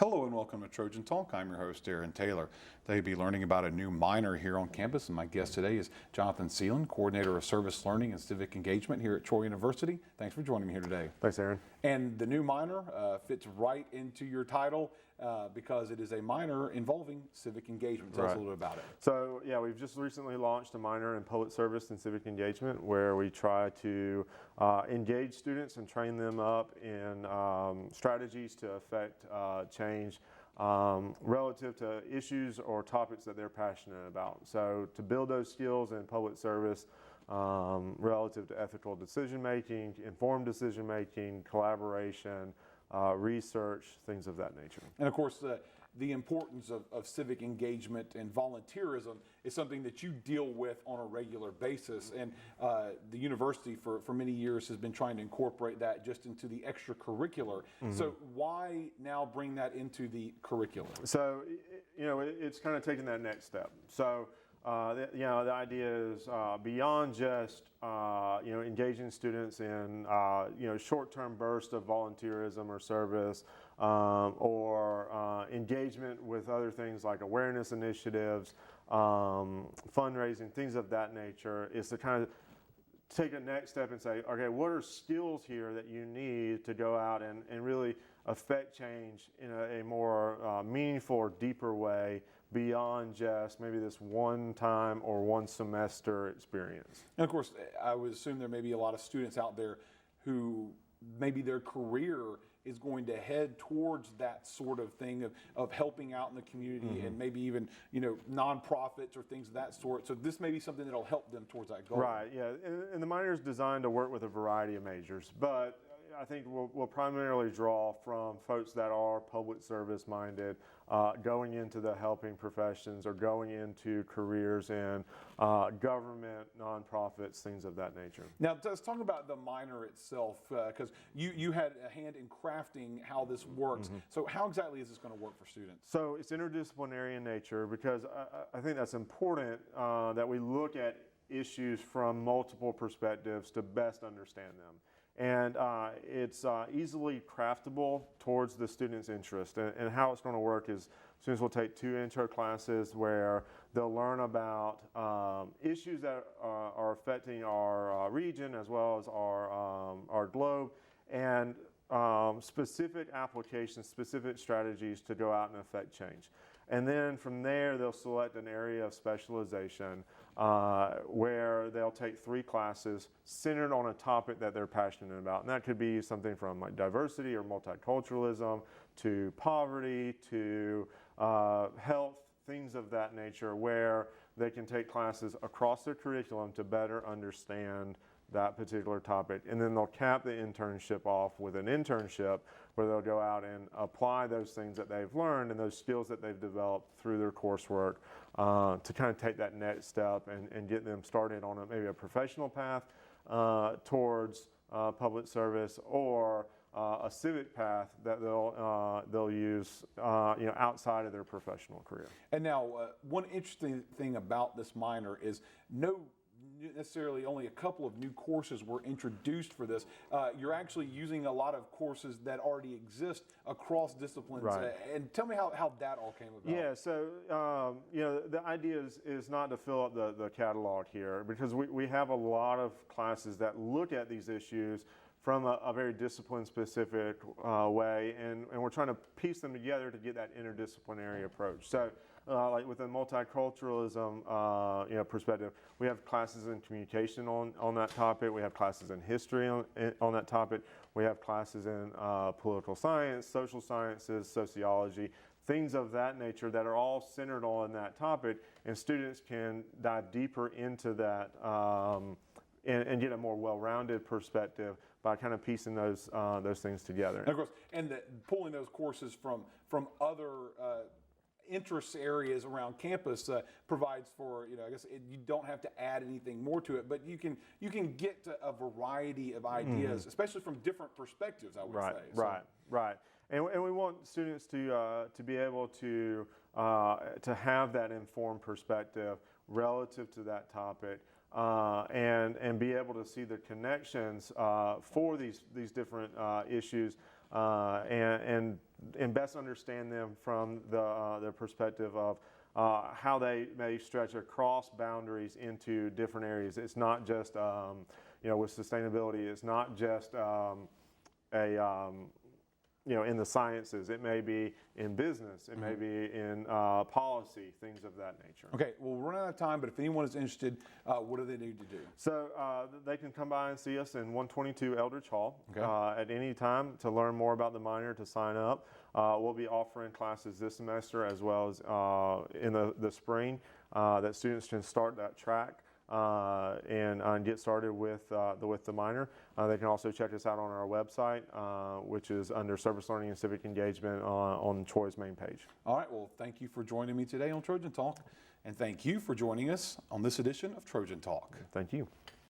Hello and welcome to Trojan Talk. I'm your host, Aaron Taylor. They'll be learning about a new minor here on campus, and my guest today is Jonathan Cellon, Coordinator of Service Learning and Civic Engagement here at Troy University. Thanks for joining me here today. Thanks, Aaron. And the new minor fits right into your title because it is a minor involving civic engagement. Tell us a little bit about it. So, yeah, we've just recently launched a minor in public service and civic engagement where we try to engage students and train them up in strategies to affect change relative to issues or topics that they're passionate about. So to build those skills in public service relative to ethical decision making, informed decision making, collaboration, research, things of that nature. And of course, the importance of civic engagement and volunteerism is something that you deal with on a regular basis. And the university for many years has been trying to incorporate that just into the extracurricular. Mm-hmm. So why now bring that into the curriculum? So, it's kind of taking that next step. So, the idea is beyond just, engaging students in, short-term bursts of volunteerism or service or engagement with other things like awareness initiatives, fundraising, things of that nature, is to kind of take a next step and say, okay, what are skills here that you need to go out and really affect change in a more meaningful or deeper way beyond just maybe this one time or one semester experience. And of course, I would assume there may be a lot of students out there who maybe their career is going to head towards that sort of thing of helping out in the community, mm-hmm. and maybe even, nonprofits or things of that sort. So this may be something that'll help them towards that goal. Right, yeah. And the minor is designed to work with a variety of majors, but I think we'll primarily draw from folks that are public service minded, going into the helping professions or going into careers in government, nonprofits, things of that nature. Now, let's talk about the minor itself, because you had a hand in crafting how this works. Mm-hmm. So how exactly is this going to work for students? So it's interdisciplinary in nature because I think that's important that we look at issues from multiple perspectives to best understand them. And it's easily craftable towards the student's interest. And how it's going to work is students will take 2 intro classes where they'll learn about issues that are affecting our region as well as our globe, and specific applications, specific strategies to go out and affect change. And then from there, they'll select an area of specialization where they'll take 3 classes centered on a topic that they're passionate about. And that could be something from like diversity or multiculturalism to poverty to health, things of that nature, where they can take classes across their curriculum to better understand that particular topic. And then they'll cap the internship off with an internship where they'll go out and apply those things that they've learned and those skills that they've developed through their coursework to kind of take that next step and get them started on maybe a professional path towards public service or a civic path that they'll use outside of their professional career. And now, one interesting thing about this minor is necessarily only a couple of new courses were introduced for this. You're actually using a lot of courses that already exist across disciplines. Right. And tell me how that all came about. Yeah, so the idea is not to fill up the catalog here, because we have a lot of classes that look at these issues from a very discipline-specific way, and we're trying to piece them together to get that interdisciplinary approach. So, like with a multiculturalism perspective, we have classes in communication on that topic. We have classes in history on that topic. We have classes in political science, social sciences, sociology, things of that nature that are all centered on that topic, and students can dive deeper into that and get a more well-rounded perspective by kind of piecing those things together. And of course, pulling those courses from other interest areas around campus provides for, I guess you don't have to add anything more to it, but you can get to a variety of ideas, especially from different perspectives, I would say. Right. And we want students to be able to have that informed perspective relative to that topic, and be able to see the connections for these different issues and best understand them from the perspective of how they may stretch across boundaries into different areas. It's not just, with sustainability, it's not just in the sciences. It may be in business. It may be in policy, things of that nature. Okay, well, we're running out of time, but if anyone is interested, what do they need to do? So they can come by and see us in 122 Eldridge Hall Okay. at any time to learn more about the minor, to sign up. We'll be offering classes this semester as well as in the spring that students can start that track and get started with the minor. They can also check us out on our website, which is under Service Learning and Civic Engagement on Troy's main page. All right, well, thank you for joining me today on Trojan Talk, and thank you for joining us on this edition of Trojan Talk. Thank you.